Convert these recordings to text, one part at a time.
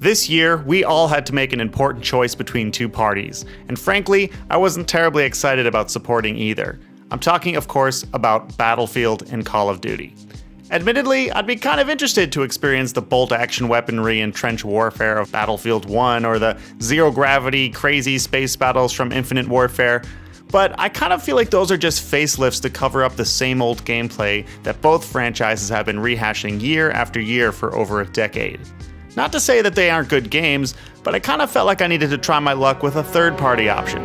This year, we all had to make an important choice between two parties, and frankly, I wasn't terribly excited about supporting either. I'm talking, of course, about Battlefield and Call of Duty. Admittedly, I'd be kind of interested to experience the bolt-action weaponry and trench warfare of Battlefield 1 or the zero-gravity, crazy space battles from Infinite Warfare, but I kind of feel like those are just facelifts to cover up the same old gameplay that both franchises have been rehashing year after year for over a decade. Not to say that they aren't good games, but I kind of felt like I needed to try my luck with a third-party option.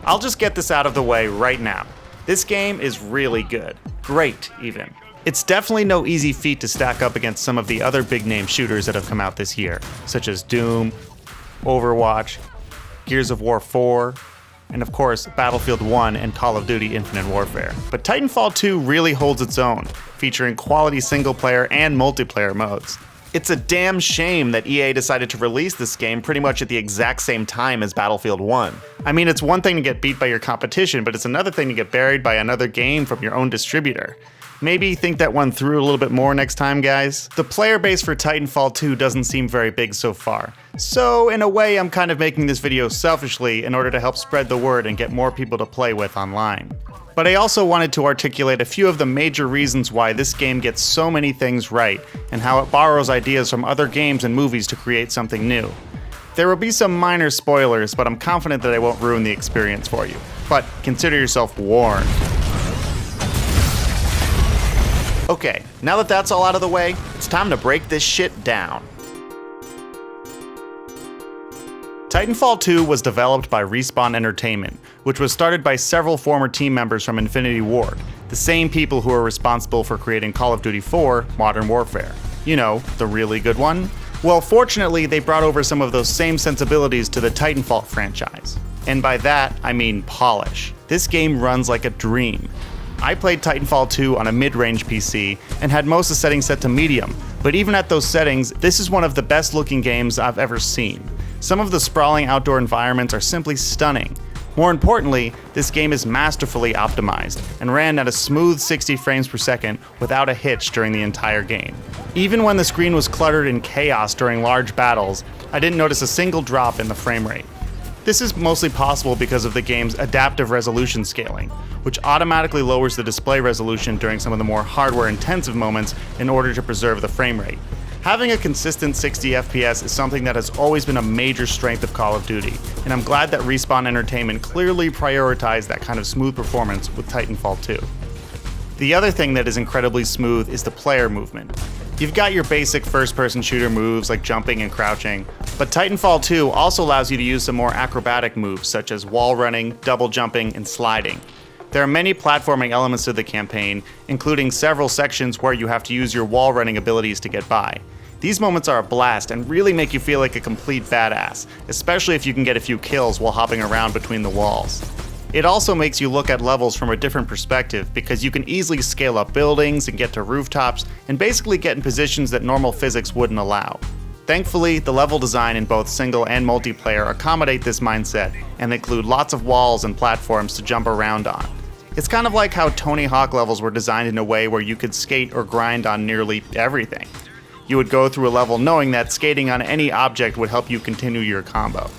I'll just get this out of the way right now. This game is really good. Great, even. It's definitely no easy feat to stack up against some of the other big-name shooters that have come out this year, such as Doom, Overwatch, Gears of War 4, and of course, Battlefield 1 and Call of Duty Infinite Warfare. But Titanfall 2 really holds its own, featuring quality single-player and multiplayer modes. It's a damn shame that EA decided to release this game pretty much at the exact same time as Battlefield 1. I mean, it's one thing to get beat by your competition, but it's another thing to get buried by another game from your own distributor. Maybe think that one through a little bit more next time, guys. The player base for Titanfall 2 doesn't seem very big so far. So in a way, I'm kind of making this video selfishly in order to help spread the word and get more people to play with online. But I also wanted to articulate a few of the major reasons why this game gets so many things right, and how it borrows ideas from other games and movies to create something new. There will be some minor spoilers, but I'm confident that I won't ruin the experience for you. But consider yourself warned. Okay, now that that's all out of the way, it's time to break this shit down. Titanfall 2 was developed by Respawn Entertainment, which was started by several former team members from Infinity Ward, the same people who are responsible for creating Call of Duty 4 Modern Warfare. You know, the really good one? Well, fortunately, they brought over some of those same sensibilities to the Titanfall franchise. And by that, I mean polish. This game runs like a dream. I played Titanfall 2 on a mid-range PC and had most of the settings set to medium, but even at those settings, this is one of the best looking games I've ever seen. Some of the sprawling outdoor environments are simply stunning. More importantly, this game is masterfully optimized and ran at a smooth 60 frames per second without a hitch during the entire game. Even when the screen was cluttered in chaos during large battles, I didn't notice a single drop in the frame rate. This is mostly possible because of the game's adaptive resolution scaling, which automatically lowers the display resolution during some of the more hardware-intensive moments in order to preserve the frame rate. Having a consistent 60 FPS is something that has always been a major strength of Call of Duty, and I'm glad that Respawn Entertainment clearly prioritized that kind of smooth performance with Titanfall 2. The other thing that is incredibly smooth is the player movement. You've got your basic first-person shooter moves like jumping and crouching, but Titanfall 2 also allows you to use some more acrobatic moves such as wall running, double jumping, and sliding. There are many platforming elements to the campaign, including several sections where you have to use your wall running abilities to get by. These moments are a blast and really make you feel like a complete badass, especially if you can get a few kills while hopping around between the walls. It also makes you look at levels from a different perspective because you can easily scale up buildings and get to rooftops and basically get in positions that normal physics wouldn't allow. Thankfully, the level design in both single and multiplayer accommodate this mindset and include lots of walls and platforms to jump around on. It's kind of like how Tony Hawk levels were designed in a way where you could skate or grind on nearly everything. You would go through a level knowing that skating on any object would help you continue your combo.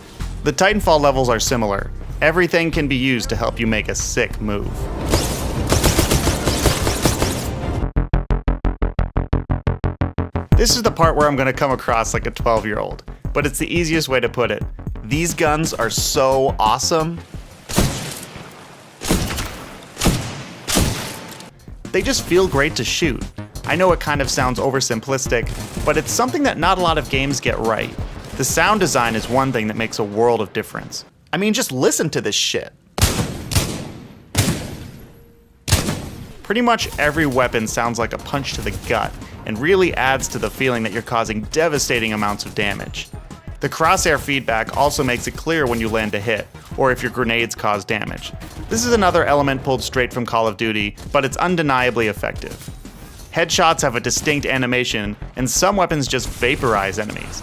The Titanfall levels are similar. Everything can be used to help you make a sick move. This is the part where I'm going to come across like a 12-year-old, but it's the easiest way to put it. These guns are so awesome. They just feel great to shoot. I know it kind of sounds oversimplistic, but it's something that not a lot of games get right. The sound design is one thing that makes a world of difference. I mean, just listen to this shit. Pretty much every weapon sounds like a punch to the gut and really adds to the feeling that you're causing devastating amounts of damage. The crosshair feedback also makes it clear when you land a hit, or if your grenades cause damage. This is another element pulled straight from Call of Duty, but it's undeniably effective. Headshots have a distinct animation, and some weapons just vaporize enemies.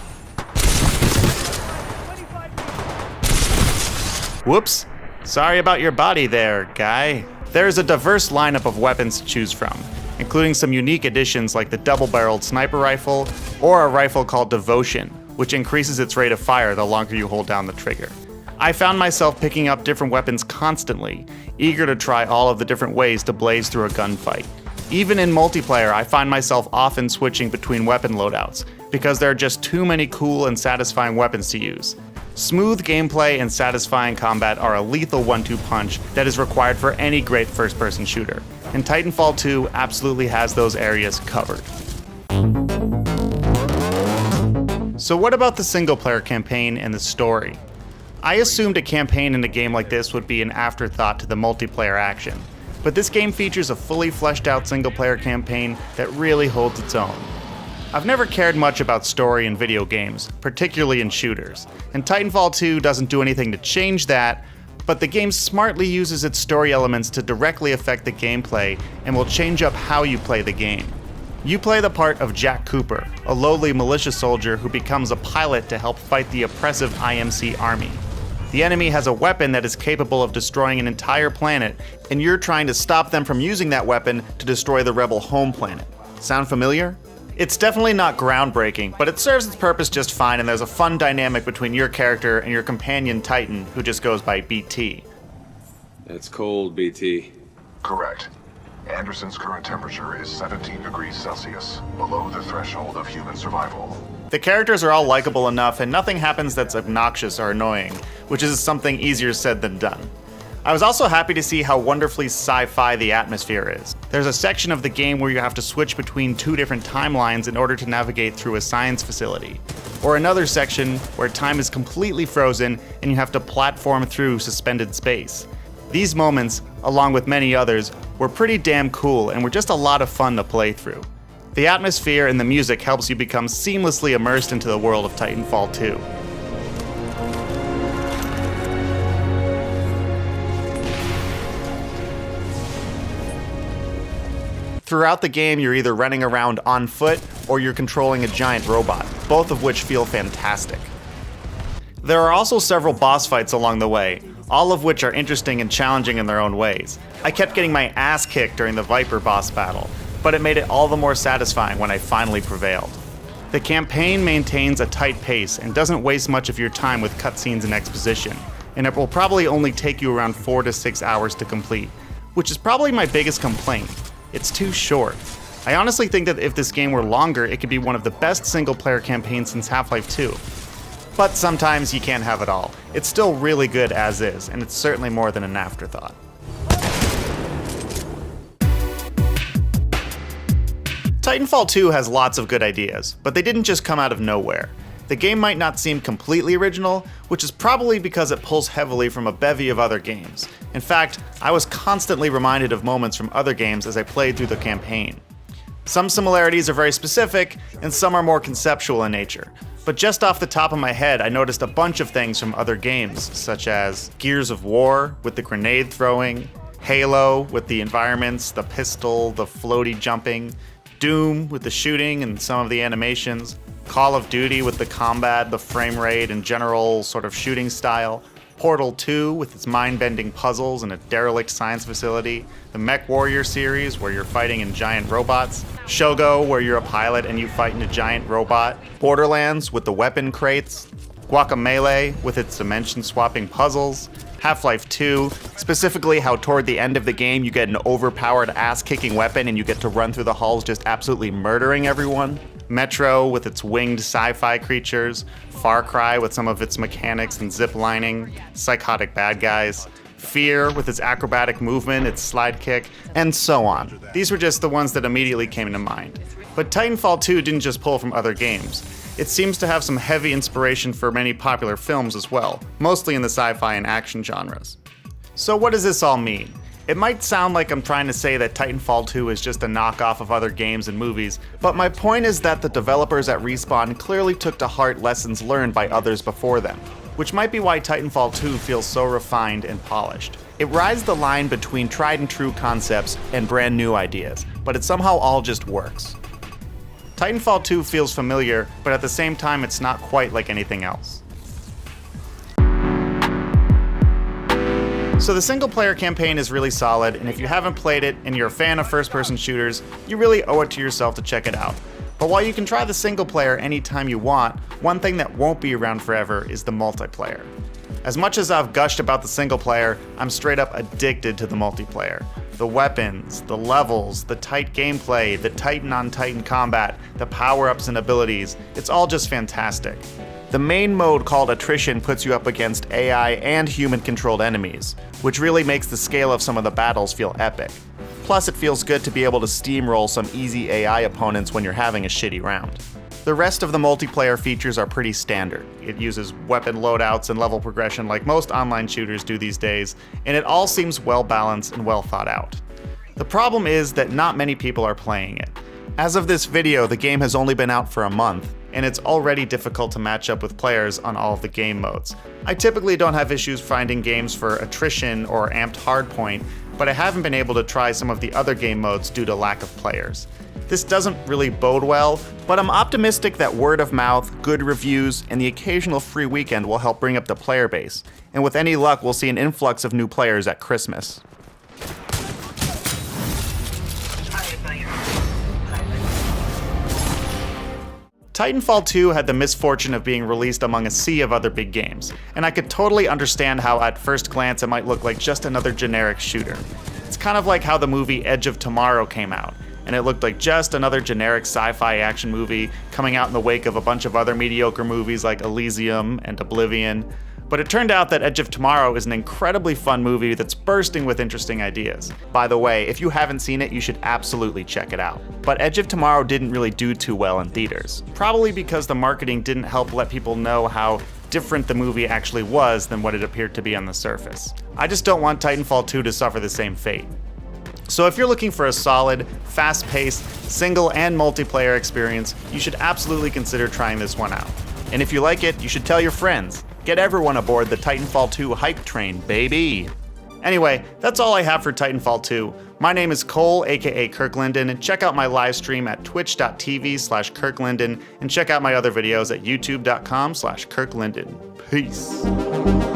Whoops. Sorry about your body there, guy. There is a diverse lineup of weapons to choose from, including some unique additions like the double-barreled sniper rifle or a rifle called Devotion, which increases its rate of fire the longer you hold down the trigger. I found myself picking up different weapons constantly, eager to try all of the different ways to blaze through a gunfight. Even in multiplayer, I find myself often switching between weapon loadouts, because there are just too many cool and satisfying weapons to use. Smooth gameplay and satisfying combat are a lethal 1-2 punch that is required for any great first-person shooter, and Titanfall 2 absolutely has those areas covered. So what about the single-player campaign and the story? I assumed a campaign in a game like this would be an afterthought to the multiplayer action, but this game features a fully fleshed out single-player campaign that really holds its own. I've never cared much about story in video games, particularly in shooters, and Titanfall 2 doesn't do anything to change that, but the game smartly uses its story elements to directly affect the gameplay and will change up how you play the game. You play the part of Jack Cooper, a lowly militia soldier who becomes a pilot to help fight the oppressive IMC army. The enemy has a weapon that is capable of destroying an entire planet, and you're trying to stop them from using that weapon to destroy the rebel home planet. Sound familiar? It's definitely not groundbreaking, but it serves its purpose just fine, and there's a fun dynamic between your character and your companion Titan, who just goes by BT. It's cold, BT. Correct. Anderson's current temperature is 17 degrees Celsius, below the threshold of human survival. The characters are all likable enough, and nothing happens that's obnoxious or annoying, which is something easier said than done. I was also happy to see how wonderfully sci-fi the atmosphere is. There's a section of the game where you have to switch between two different timelines in order to navigate through a science facility, or another section where time is completely frozen and you have to platform through suspended space. These moments, along with many others, were pretty damn cool and were just a lot of fun to play through. The atmosphere and the music helps you become seamlessly immersed into the world of Titanfall 2. Throughout the game, you're either running around on foot or you're controlling a giant robot, both of which feel fantastic. There are also several boss fights along the way, all of which are interesting and challenging in their own ways. I kept getting my ass kicked during the Viper boss battle, but it made it all the more satisfying when I finally prevailed. The campaign maintains a tight pace and doesn't waste much of your time with cutscenes and exposition, and it will probably only take you around 4 to 6 hours to complete, which is probably my biggest complaint. It's too short. I honestly think that if this game were longer, it could be one of the best single-player campaigns since Half-Life 2. But sometimes you can't have it all. It's still really good as is, and it's certainly more than an afterthought. Titanfall 2 has lots of good ideas, but they didn't just come out of nowhere. The game might not seem completely original, which is probably because it pulls heavily from a bevy of other games. In fact, I was constantly reminded of moments from other games as I played through the campaign. Some similarities are very specific, and some are more conceptual in nature. But just off the top of my head, I noticed a bunch of things from other games, such as Gears of War with the grenade throwing, Halo with the environments, the pistol, the floaty jumping, Doom with the shooting and some of the animations, Call of Duty with the combat, the frame rate, and general sort of shooting style, Portal 2 with its mind-bending puzzles and a derelict science facility, the Mech Warrior series where you're fighting in giant robots, Shogo where you're a pilot and you fight in a giant robot, Borderlands with the weapon crates, Guacamelee with its dimension-swapping puzzles, Half-Life 2, specifically how toward the end of the game you get an overpowered ass-kicking weapon and you get to run through the halls just absolutely murdering everyone, Metro with its winged sci-fi creatures, Far Cry with some of its mechanics and zip-lining, psychotic bad guys, Fear with its acrobatic movement, its slide kick, and so on. These were just the ones that immediately came to mind. But Titanfall 2 didn't just pull from other games. It seems to have some heavy inspiration for many popular films as well, mostly in the sci-fi and action genres. So what does this all mean? It might sound like I'm trying to say that Titanfall 2 is just a knockoff of other games and movies, but my point is that the developers at Respawn clearly took to heart lessons learned by others before them, which might be why Titanfall 2 feels so refined and polished. It rides the line between tried and true concepts and brand new ideas, but it somehow all just works. Titanfall 2 feels familiar, but at the same time it's not quite like anything else. So the single player campaign is really solid, and if you haven't played it and you're a fan of first person shooters, you really owe it to yourself to check it out. But while you can try the single player anytime you want, one thing that won't be around forever is the multiplayer. As much as I've gushed about the single player, I'm straight up addicted to the multiplayer. The weapons, the levels, the tight gameplay, the Titan on Titan combat, the power-ups and abilities, it's all just fantastic. The main mode called Attrition puts you up against AI and human-controlled enemies, which really makes the scale of some of the battles feel epic. Plus, it feels good to be able to steamroll some easy AI opponents when you're having a shitty round. The rest of the multiplayer features are pretty standard. It uses weapon loadouts and level progression like most online shooters do these days, and it all seems well balanced and well thought out. The problem is that not many people are playing it. As of this video, the game has only been out for a month, and it's already difficult to match up with players on all of the game modes. I typically don't have issues finding games for Attrition or Amped Hardpoint, but I haven't been able to try some of the other game modes due to lack of players. This doesn't really bode well, but I'm optimistic that word of mouth, good reviews, and the occasional free weekend will help bring up the player base, and with any luck we'll see an influx of new players at Christmas. Titanfall 2 had the misfortune of being released among a sea of other big games, and I could totally understand how at first glance it might look like just another generic shooter. It's kind of like how the movie Edge of Tomorrow came out, and it looked like just another generic sci-fi action movie coming out in the wake of a bunch of other mediocre movies like Elysium and Oblivion. But it turned out that Edge of Tomorrow is an incredibly fun movie that's bursting with interesting ideas. By the way, if you haven't seen it, you should absolutely check it out. But Edge of Tomorrow didn't really do too well in theaters, probably because the marketing didn't help let people know how different the movie actually was than what it appeared to be on the surface. I just don't want Titanfall 2 to suffer the same fate. So if you're looking for a solid, fast-paced, single and multiplayer experience, you should absolutely consider trying this one out. And if you like it, you should tell your friends. Get everyone aboard the Titanfall 2 hype train, baby! Anyway, that's all I have for Titanfall 2. My name is Cole, aka Kirklinden, and check out my live stream at twitch.tv/Kirklinden, and check out my other videos at youtube.com/Kirklinden. Peace.